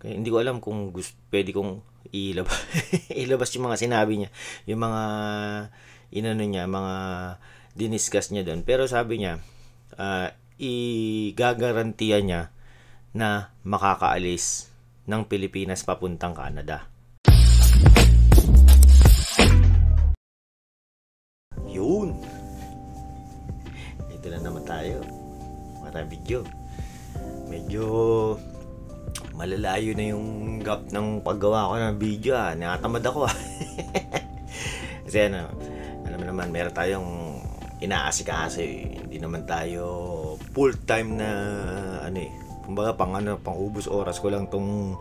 Kaya hindi ko alam kung pwede kong ilabas, ilabas yung mga sinabi niya, yung mga inano niya, mga diniscuss niya doon. Pero sabi niya, igagarantiya niya na makakaalis ng Pilipinas papuntang Canada. Yun. Ito na naman tayo. Mga video. Medyo malalayo na yung gap ng paggawa ko ng video. Nakatamad ako. Kasi alam mo naman, meron tayong inaasikaso eh. Hindi naman tayo full time na kumbaga pang ubos oras ko lang tong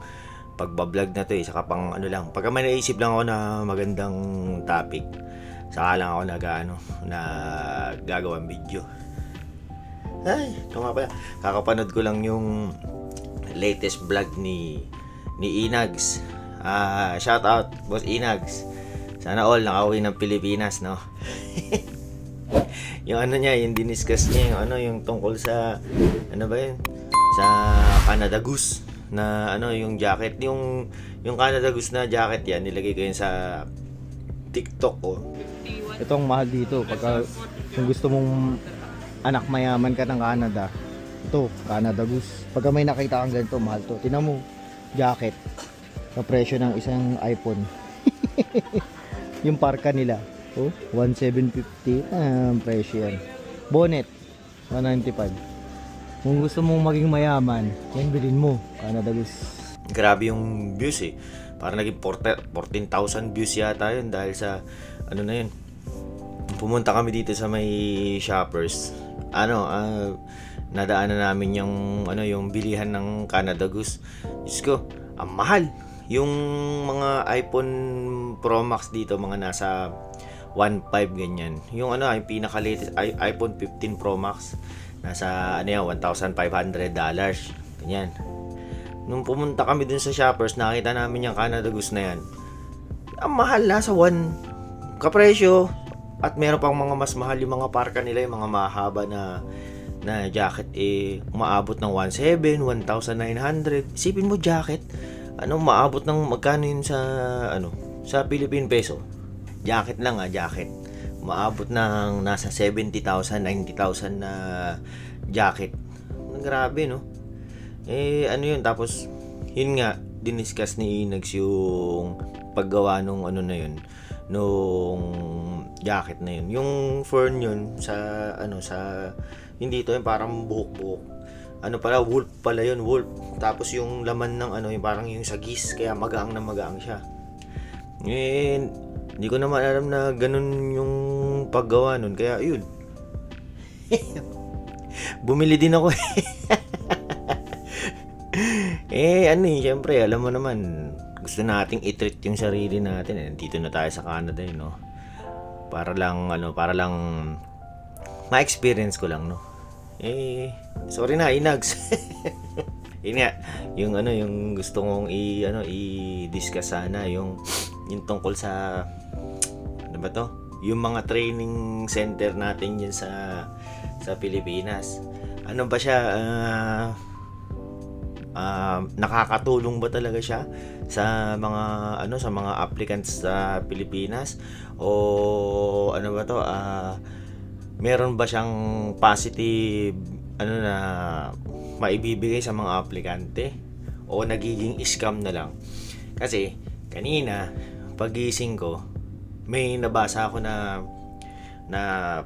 pagbablog na to eh. Saka pang lang, pagka may naisip lang ako na magandang topic, saka lang ako nagagawang video. Ay, ito nga pala, kakapanood ko lang yung latest vlog ni Inags. Shout out Boss Inags, sana all nakauwi ng Pilipinas, no? Yung yung diniscuss niya yung tungkol sa sa Canada Goose na yung jacket, yung Canada Goose na jacket yan, nilagay ko yun sa TikTok ko. Itong mahal dito pagka kung gusto mong anak mayaman ka ng Canada, ito Canada Goose. Pagka may nakita kang ganito, mahal to. Tingnan mo, jacket sa presyo ng isang iPhone. Yung parka nila, 1,750 ang presyo yan. Bonnet 195. Kung gusto mong maging mayaman, yan bilhin mo, Canada Goose. Grabe yung views eh. Parang naging 14,000 views yata yun dahil sa na yun. Pumunta kami dito sa may Shoppers. Nadaanan namin yung bilihan ng Canada Goose. Diyos ko, ang mahal. Yung mga iPhone Pro Max dito, mga nasa 1.5 ganyan. Yung yung pinaka-latest iPhone 15 Pro Max, nasa $1,500. Ganyan. Nung pumunta kami dun sa Shoppers, nakita namin yung Canada Goose na yan. Ang mahal, nasa 1 kapresyo. At meron pang mga mas mahal yung mga parka nila, yung mga mahaba na jacket umaabot ng 1,700, 1,900. Isipin mo jacket, maabot ng magkano yun sa Philippine peso. Jacket lang jacket. Umaabot ng nasa 70,000, 90,000 na jacket. Grabe, no? Yun, tapos yun nga, diniscuss ni Inags yung paggawa nung na yun, nung jacket na yun. Yung fern yun sa hindi to yung parang buhok-buhok. Wolf pala yun, wolf. Tapos yung laman ng yung parang yung sagis, kaya magaang na magaang siya. Hindi ko naman alam na ganun yung paggawa nun, kaya yun. Bumili din ako syempre, alam mo naman, gusto nating i-treat yung sarili natin. Dito na tayo sa Canada, no? Para lang ma-experience ko lang, no? Sorry na, Inags. Yun nga, yung gusto kong i-discuss sana, yung tungkol sa yung mga training center natin yun sa Pilipinas. Ano ba siya? Nakakatulong ba talaga siya sa mga sa mga applicants sa Pilipinas, o meron ba siyang positive na maibibigay sa mga aplikante, o nagiging scam na lang? Kasi kanina pagising ko, may nabasa ako na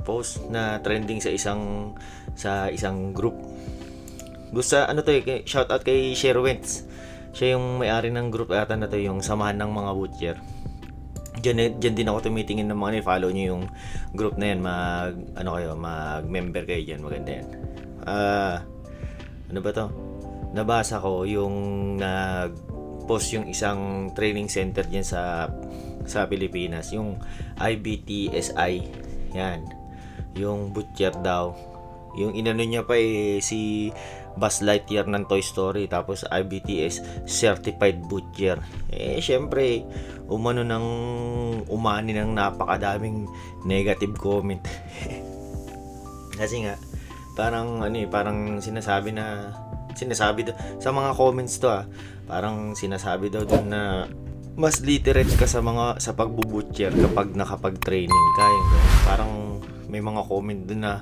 post na trending sa isang group. Gusto shout out kay Sherwentz. Siya yung may-ari ng group ata na to, yung Samahan ng Mga Butcher. Diyan din ako tumitingin ng mga follow niyo yung group na yan. Mag-member kayo diyan, maganda yan. Nabasa ko yung nag-post yung isang training center diyan sa Pilipinas, yung IBTSI. Yan. Yung butcher daw. Yung niya pa si Buzz Lightyear ng Toy Story, tapos IBTS Certified Butcher. Syempre, umani ng napakadaming negative comment. Kasi nga, parang sinasabi na sinasabi sa mga comments to parang sinasabi daw doon na mas literate ka sa pagbubutcher kapag nakapag-training ka. Parang may mga comment doon na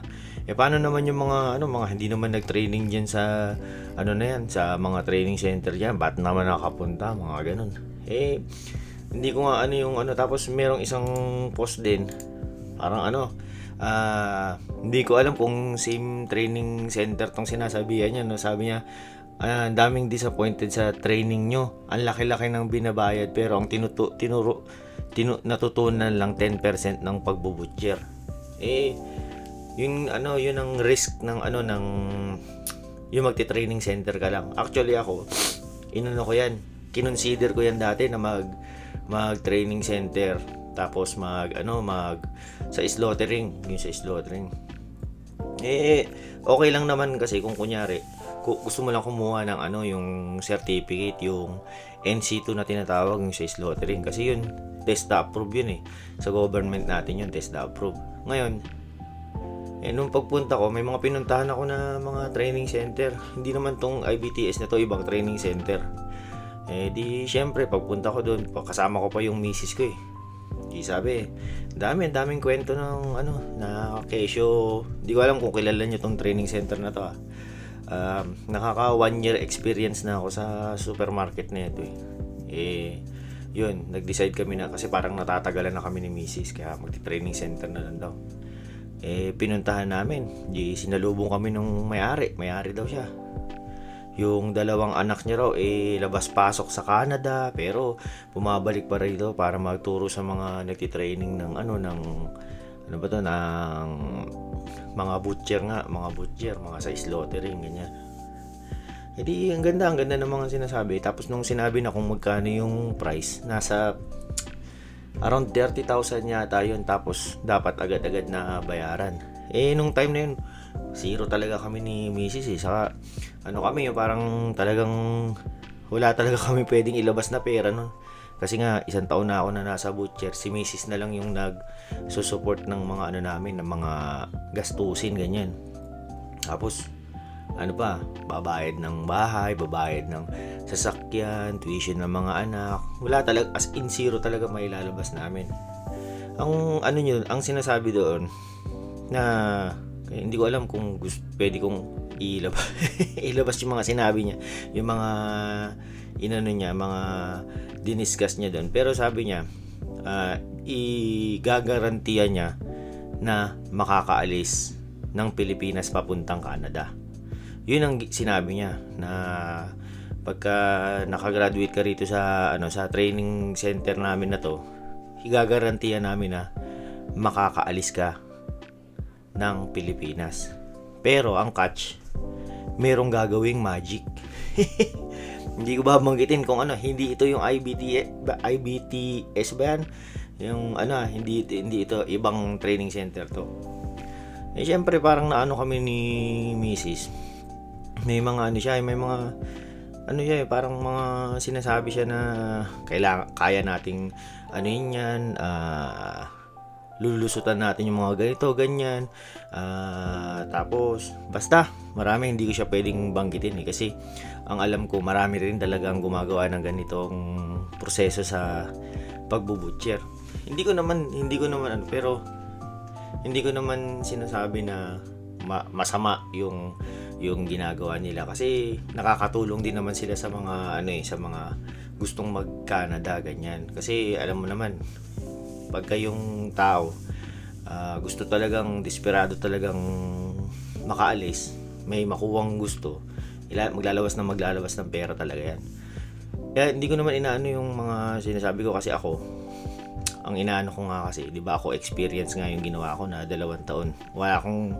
paano naman yung mga hindi naman nag-training diyan sa sa mga training center diyan, ba't naman nakapunta, mga ganun. Hindi ko nga tapos merong isang post din, parang hindi ko alam kung same training center tong sinasabihan niya, no? Sabi niya, ang daming disappointed sa training nyo. Ang laki-laki ng binabayad pero ang natutunan lang 10% ng pagbubutcher. Yun ang risk ng yung magti-training center ka lang. Actually ako, kinonsider ko yan dati na mag-training center, tapos sa slaughtering, okay lang naman kasi kung kunyari gusto mo lang kumuha ng yung certificate, yung NC2 na tinatawag, yung sa slaughtering, kasi yun test approve yun sa government natin yun, test approve. Ngayon nung pagpunta ko, may mga pinuntahan ako na mga training center, hindi naman tong IBTS na to, ibang training center. Di syempre pagpunta ko doon, kasama ko pa yung misis ko Di sabi, daming kwento ng na kesyo. Di ko alam kung kilala nyo tong training center na to nakaka 1 year experience na ako sa supermarket na ito yun, nag-decide kami na, kasi parang natatagalan na kami ni misis, kaya magti-training center na lang daw. Pinuntahan namin, sinalubong kami nung may-ari daw siya. Yung dalawang anak niya raw labas-pasok sa Canada, pero bumabalik pa rito para magturo sa mga nagti-training ng ng mga butcher, mga sa slaughtering, ganyan. Ang ganda ng mga sinasabi. Tapos nung sinabi na kung magkano yung price, nasa around 30,000 yata yun, tapos dapat agad-agad na bayaran. Nung time na yun, zero talaga kami ni misis saka kami parang talagang wala talaga kami pwedeng ilabas na pera nun. Kasi nga 1 taon na ako na nasa butcher, si misis na lang yung nag-support ng mga namin, ng mga gastusin, ganyan. Tapos babayad ng bahay, babayad ng sasakyan, tuition ng mga anak. Wala talaga, as in zero talaga may lalabas namin. Ang sinasabi doon na hindi ko alam kung pwede kong ilabas yung mga sinabi niya, yung mga mga diniscuss niya doon. Pero sabi niya, igagarantiya niya na makakaalis ng Pilipinas papuntang Canada. Yun ang sinabi niya, na pagka nakagraduate ka rito sa training center namin na to, igagarantiya namin na makakaalis ka ng Pilipinas. Pero ang catch, merong gagawing magic. Hindi ko babanggitin kung hindi ito yung IBTS ba yan? Yung hindi ito, ibang training center to. Syempre parang kami ni Mrs. May mga may mga parang mga sinasabi siya na kaya nating yan, lulusutan natin yung mga ganito, ganyan. Tapos basta marami, hindi ko siya pwedeng banggitin kasi ang alam ko marami rin talagang gumagawa ng ganitong proseso sa pagbubutcher. Hindi ko naman pero hindi ko naman sinasabi na masama yung ginagawa nila, kasi nakakatulong din naman sila sa mga sa mga gustong mag-Canada, ganyan. Kasi alam mo naman, pagka yung tao gusto talagang desperado talagang makaalis, may makuwang gusto, maglalabas ng pera talaga yan. Kaya hindi ko naman yung mga sinasabi ko, kasi ako ang ko nga, kasi 'di ba ako experience nga yung ginawa ko na 2 taon. Wala akong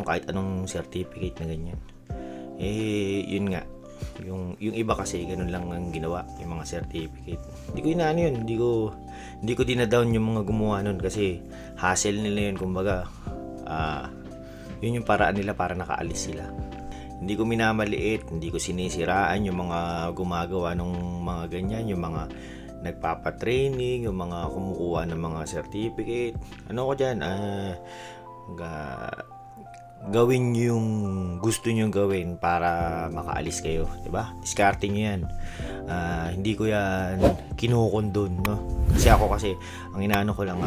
kahit anong certificate na ganyan. Yun nga. Yung iba kasi ganun lang ang ginawa, yung mga certificate. Hindi ko yun. Hindi ko dinadown yung mga gumawa nun, kasi hassle nila yun, kumbaga. Yun yung paraan nila para nakaalis sila. Hindi ko minamaliit, hindi ko sinisiraan yung mga gumagawa ng mga ganyan, yung mga nagpapatraining, yung mga kumukuha ng mga certificate. Ko dyan, gawin yung gusto nyo gawin para makaalis kayo, di ba? Diskarte nyo yan. Hindi ko yan kinukondon, no? Kasi ang inaano ko lang,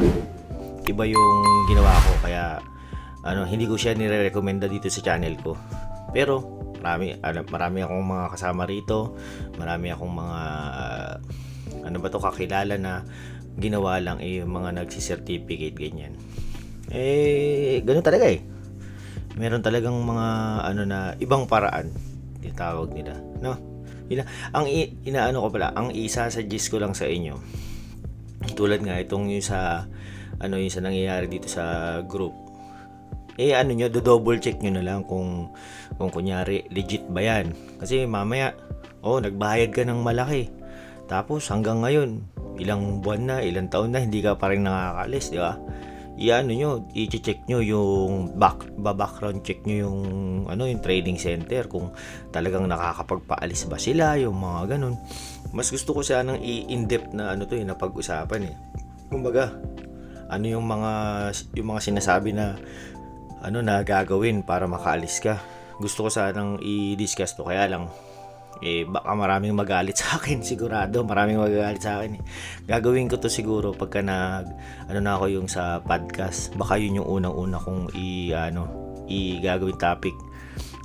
iba yung ginawa ko, kaya hindi ko siya nire-recommenda dito sa channel ko. Pero marami akong mga kasama rito, marami akong mga kakilala na ginawa lang yung mga nagsi-certificate ganyan. Ganun talaga meron talagang mga na ibang paraan tinatawag nila, no? Inaano ko pala, ang isa-suggest ko lang sa inyo, tulad nga itong yung sa yung sa nangyayari dito sa group, double check nyo na lang kung kunyari legit ba yan, kasi mamaya nagbayad ka ng malaki, tapos hanggang ngayon ilang buwan na, ilang taon na hindi ka pa rin nakakaalis, di ba? I-check nyo yung background check nyo yung training center, kung talagang nakakapagpaalis ba sila, yung mga ganun. Mas gusto ko sanang in-depth na na pag-usapan kumbaga yung mga sinasabi na na gagawin para makaalis ka. Gusto ko sanang i-discuss to, kaya lang baka maraming magalit sa akin, sigurado maraming magalit sa akin. Gagawin ko to siguro pagka na ako yung sa podcast, baka yun yung unang-una kong gagawin topic.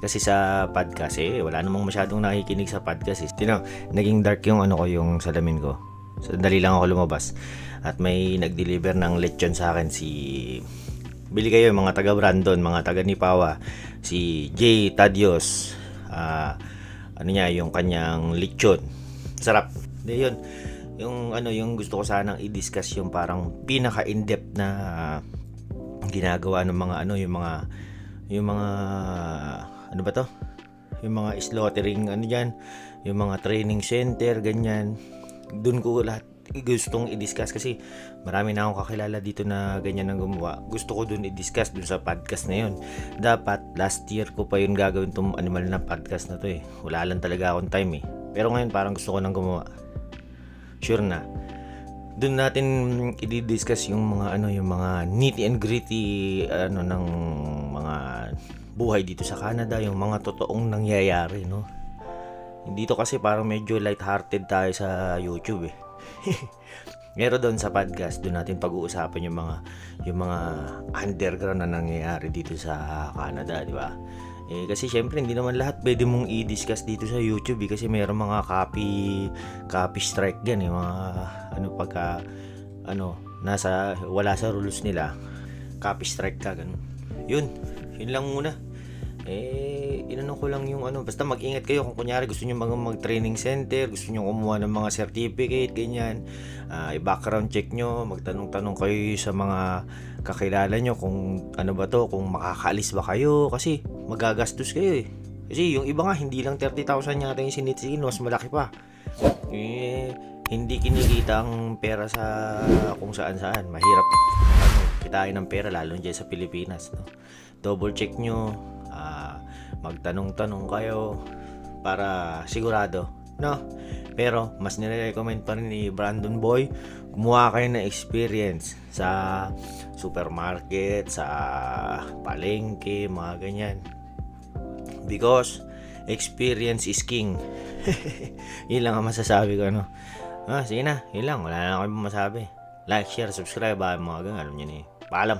Kasi sa podcast wala namang masyadong nakikinig sa podcast naging dark yung yung salamin ko. So dali lang ako lumabas at may nag-deliver ng lechon sa akin, bili kayo mga taga Brandon, mga taga Nipawa, si J Tadios. Yung kanyang lechon, sarap. Yun yung gusto ko sanang i-discuss, yung parang pinaka in-depth na ginagawa ng mga yung mga slaughtering yung mga training center ganyan. Doon ko lahat gustong i-discuss, kasi marami na akong kakilala dito na ganyan ang gumawa. Gusto ko dun i-discuss dun sa podcast na yun. Dapat last year ko pa yun gagawin tong animal na podcast na to wala lang talaga akong time pero ngayon parang gusto ko nang gumawa. Sure na dun natin i-discuss yung mga yung mga nitty and gritty ng mga buhay dito sa Canada, yung mga totoong nangyayari, no? Dito kasi parang medyo light-hearted tayo sa YouTube Pero doon sa podcast, doon natin pag-uusapan yung mga underground na nangyayari dito sa Canada, di ba? Kasi syempre hindi naman lahat pwede mong i-discuss dito sa YouTube kasi mayroong mga copy strike diyan mga pagka wala sa rules nila, copy strike ka ganun. Yun lang muna. Inano ko lang yung basta mag-ingat kayo kung kunyari gusto niyo mag-training center, gusto niyo kumuha ng mga certificate ganyan, i-background check nyo, magtanong-tanong kayo sa mga kakilala nyo kung ba to, kung makakaalis ba kayo, kasi magagastos kayo kasi yung iba nga hindi lang 30,000 yata yung sinitsin, mas malaki pa. Hindi kinikita ang pera sa kung saan-saan, mahirap kitain ng pera lalo dyan sa Pilipinas, no? Double check nyo, magtanong-tanong kayo para sigurado, no? Pero mas nire-recommend pa rin ni Brandon Boy, gumawa kayo ng experience sa supermarket, sa palengke, mga ganyan, because experience is king. Yun lang ang masasabi ko, sige na, yun lang, wala na akong masabi. Like, share, subscribe, mga ganyan, alam nyo na paalam.